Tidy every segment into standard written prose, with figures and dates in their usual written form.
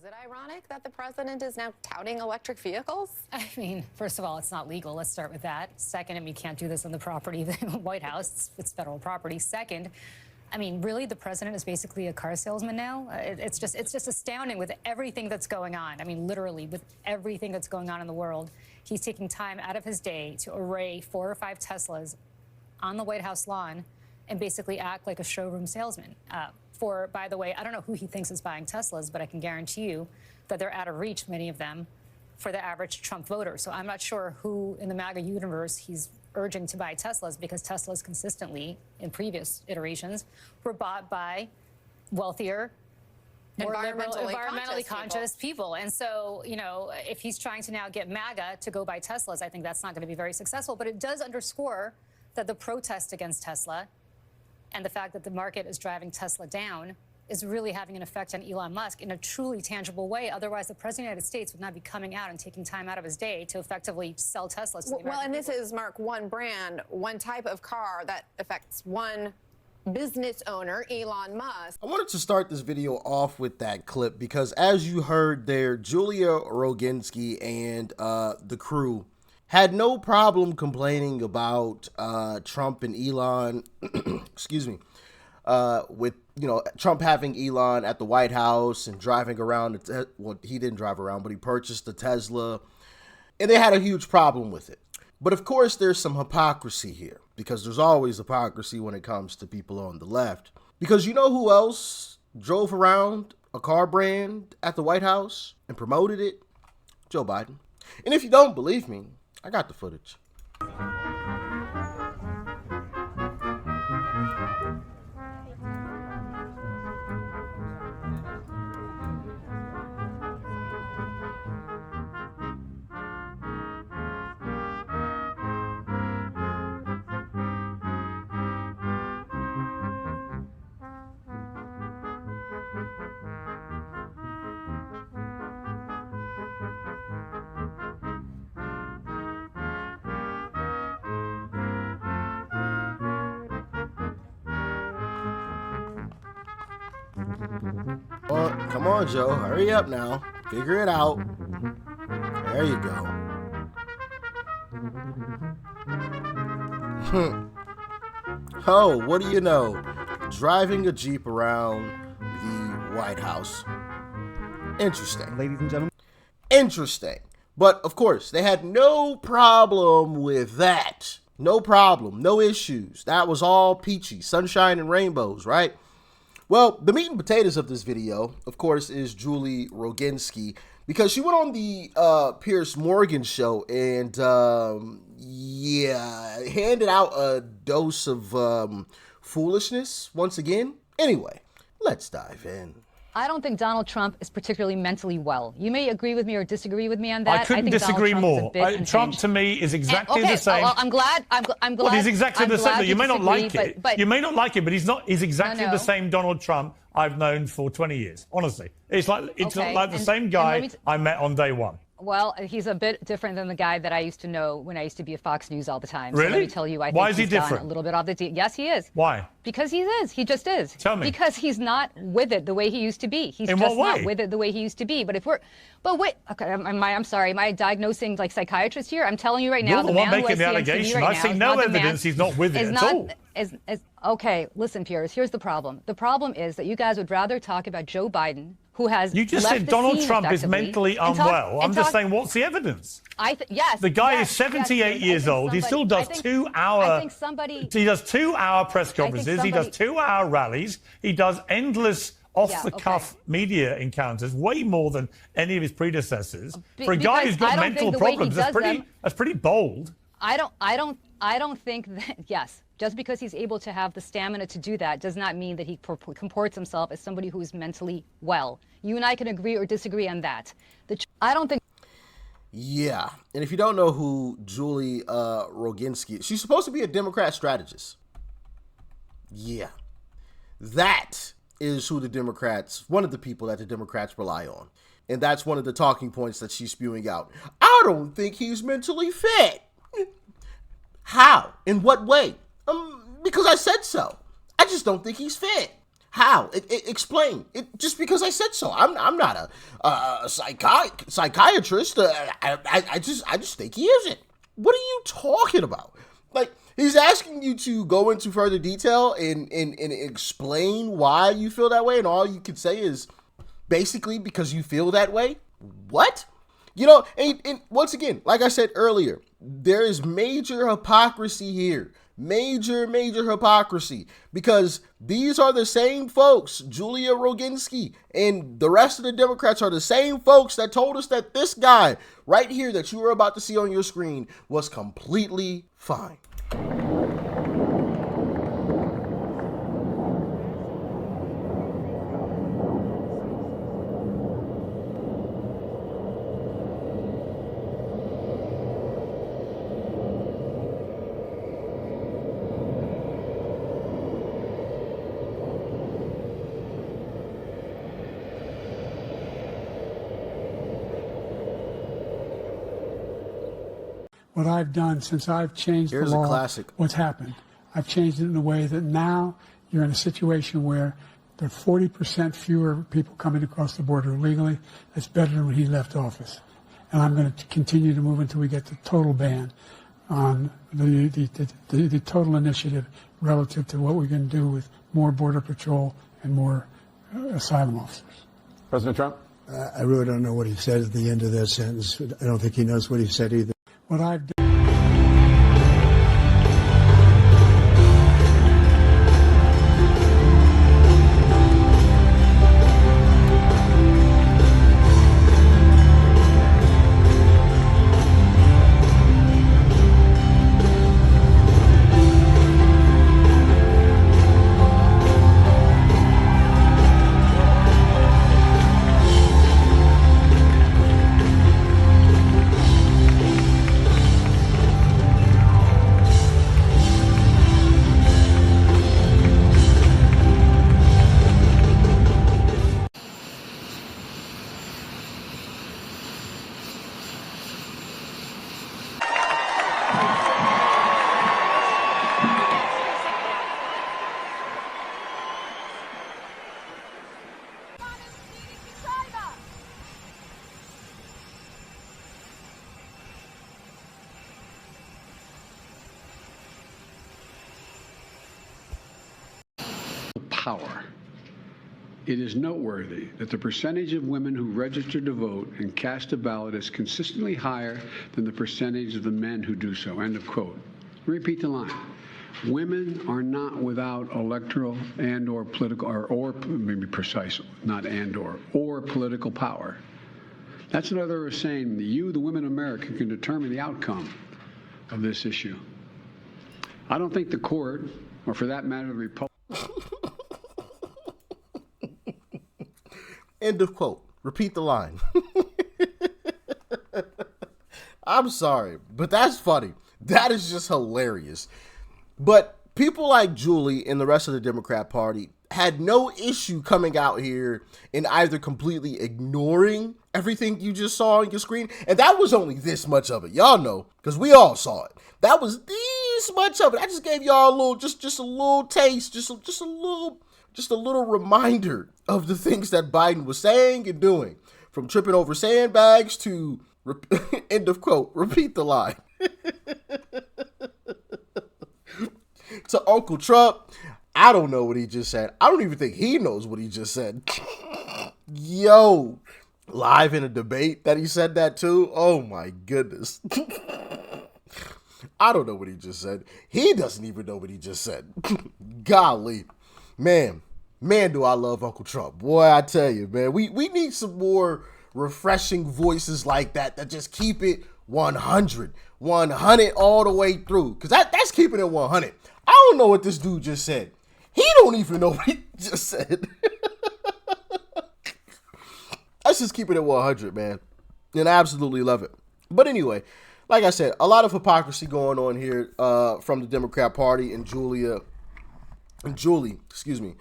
it ironic that the president is now touting electric vehicles? I mean, first of all, it's not legal. Let's start with that. Second, I mean, you can't do this on the property of the White House. It's federal property. Second, I mean, really, the president is basically a car salesman now. It's just astounding with everything that's going on. I mean, literally, with everything that's going on in the world, he's taking time out of his day to array 4 or 5 Teslas on the White House lawn and basically act like a showroom salesman. By the way, I don't know who he thinks is buying Teslas, but I can guarantee you that they're out of reach, many of them, for the average Trump voter. So I'm not sure who in the MAGA universe he's urging to buy Teslas, because Teslas consistently, in previous iterations, were bought by wealthier, more environmentally conscious people. And so, you know, if he's trying to now get MAGA to go buy Teslas, I think that's not going to be very successful. But it does underscore that the protest against Tesla and the fact that the market is driving Tesla down is really having an effect on Elon Musk in a truly tangible way. Otherwise, the president of the United States would not be coming out and taking time out of his day to effectively sell Teslas to the American people. This is, Mark, one brand, one type of car that affects one business owner, Elon Musk. I wanted to start this video off with that clip because, as you heard there, Julia Roginski and the crew had no problem complaining about Trump and Elon, excuse me, with, you know, Trump having Elon at the White House and driving around. Well, he didn't drive around, but he purchased a Tesla, and they had a huge problem with it. But of course, there's some hypocrisy here, because there's always hypocrisy when it comes to people on the left. Because you know who else drove around a car brand at the White House and promoted it? Joe Biden. And if you don't believe me, I got the footage. Well, come on, Joe. Hurry up now. Figure it out. There you go. Oh, what do you know? Driving a Jeep around the White House. Interesting. Ladies and gentlemen. Interesting. But, of course, they had no problem with that. No problem. No issues. That was all peachy. Sunshine and rainbows, right? Well, the meat and potatoes of this video, of course, is Julie Roginski, because she went on the Piers Morgan show and, handed out a dose of foolishness once again. Anyway, let's dive in. I don't think Donald Trump is particularly mentally well. You may agree with me or disagree with me on that. I couldn't think disagree Donald Trump more. Trump to me is exactly the same. Well, I'm glad. Well, he's exactly the same. You may not like it. But you may not like it, but he's not. He's exactly the same Donald Trump I've known for 20 years. Honestly, it's like the same guy I met on day one. Well, he's a bit different than the guy that I used to know when I used to be at Fox News all the time. Really? So let me tell you, I think Why is he he's done different? a little bit off the yes, he is. Why? Because he is. He just is. Tell me. Because he's not with it the way he used to be. He's In just what way? not with it the way he used to be. But wait. Okay, I'm sorry. Am I diagnosing like psychiatrist here? I'm telling you right now. You're the one making the allegation. I've seen no evidence he's not with it at all. Okay, listen, Piers, here's the problem. The problem is that you guys would rather talk about Joe Biden, who has You just left said the Donald scene Trump is effectively, mentally and unwell. I'm just saying, what's the evidence? Yes. The guy yes, is 78 years old. He still does 2-hour. He does 2-hour press conferences. He does 2-hour rallies. He does endless off-the-cuff media encounters, way more than any of his predecessors. For a guy who's got mental problems, that's pretty bold. I don't think that. Yes. Just because he's able to have the stamina to do that does not mean that he comports himself as somebody who is mentally well. You and I can agree or disagree on that. I don't think. Yeah, and if you don't know who Julie Roginski is, she's supposed to be a Democrat strategist. Yeah, that is who the Democrats, one of the people that the Democrats rely on. And that's one of the talking points that she's spewing out. I don't think he's mentally fit. How? In what way? Because I said so. I just don't think he's fit. How? Explain. Just because I said so. I'm not a psychiatrist. I just think he isn't. What are you talking about? Like, he's asking you to go into further detail and explain why you feel that way, and all you can say is basically because you feel that way. What? You know, and once again, like I said earlier, there is major hypocrisy here. Major hypocrisy, because these are the same folks, Julia Roginski and the rest of the Democrats are the same folks that told us that this guy right here that you were about to see on your screen was completely fine. What I've done since I've changed the law, what's happened. I've changed it in a way that now you're in a situation where there are 40% fewer people coming across the border illegally. That's better than when he left office. And I'm going to continue to move until we get the total ban on the total initiative relative to what we can do with more border patrol and more asylum officers. President Trump? I really don't know what he said at the end of that sentence. I don't think he knows what he said either. What I've done. Power. It is noteworthy that the percentage of women who register to vote and cast a ballot is consistently higher than the percentage of the men who do so. End of quote. Repeat the line. Women are not without electoral and or political, or maybe precise, not and or political power. That's another way of saying that you, the women of America, can determine the outcome of this issue. I don't think the court, or for that matter, the Republican. End of quote. Repeat the line. I'm sorry, but that's funny. That is just hilarious. But people like Julie and the rest of the Democrat Party had no issue coming out here and either completely ignoring everything you just saw on your screen. And that was only this much of it. Y'all know, because we all saw it. That was this much of it. I just gave y'all a little, just a little taste, just a little reminder of the things that Biden was saying and doing, from tripping over sandbags to end of quote, repeat the line. To Uncle Trump, I don't know what he just said. I don't even think he knows what he just said. Yo, live in a debate that he said that too. Oh my goodness. I don't know what he just said. He doesn't even know what he just said. Golly. Man, do I love Uncle Trump. Boy, I tell you, man, we need some more refreshing voices like that just keep it 100 all the way through. Because that's keeping it 100. I don't know what this dude just said. He don't even know what he just said. Let's just keep it at 100, man. And I absolutely love it. But anyway, like I said, a lot of hypocrisy going on here from the Democrat Party and Julie, excuse me.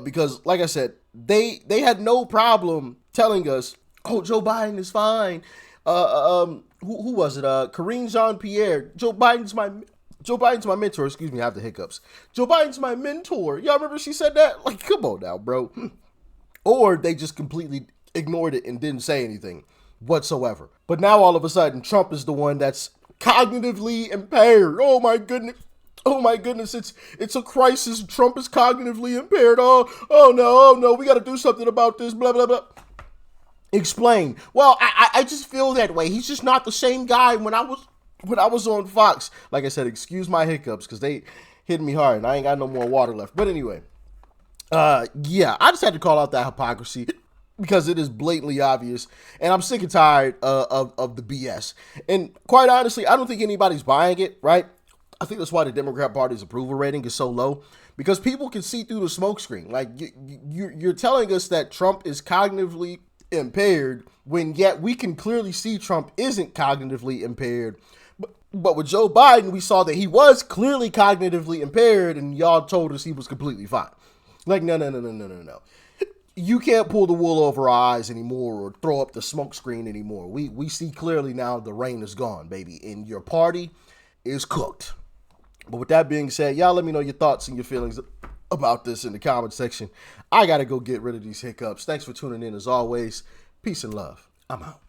Because, like I said, they had no problem telling us, oh, Joe Biden is fine. Who was it? Karine Jean-Pierre. Joe Biden's Joe Biden's my mentor. Excuse me, I have the hiccups. Joe Biden's my mentor. Y'all remember she said that? Like, come on now, bro. Or they just completely ignored it and didn't say anything whatsoever. But now all of a sudden, Trump is the one that's cognitively impaired. Oh my goodness. Oh my goodness, it's a crisis. Trump is cognitively impaired. Oh no, we got to do something about this, blah, blah, blah. Explain. Well, I just feel that way. He's just not the same guy when I was on Fox. Like I said, excuse my hiccups because they hit me hard and I ain't got no more water left. But anyway, yeah, I just had to call out that hypocrisy because it is blatantly obvious. And I'm sick and tired of the BS. And quite honestly, I don't think anybody's buying it, right? I think that's why the Democrat Party's approval rating is so low, because people can see through the smokescreen. Like, you're telling us that Trump is cognitively impaired when yet we can clearly see Trump isn't cognitively impaired. But with Joe Biden, we saw that he was clearly cognitively impaired and y'all told us he was completely fine. Like, no. You can't pull the wool over our eyes anymore or throw up the smoke screen anymore. We see clearly now the rain is gone, baby, and your party is cooked. But with that being said, y'all let me know your thoughts and your feelings about this in the comment section. I got to go get rid of these hiccups. Thanks for tuning in as always. Peace and love. I'm out.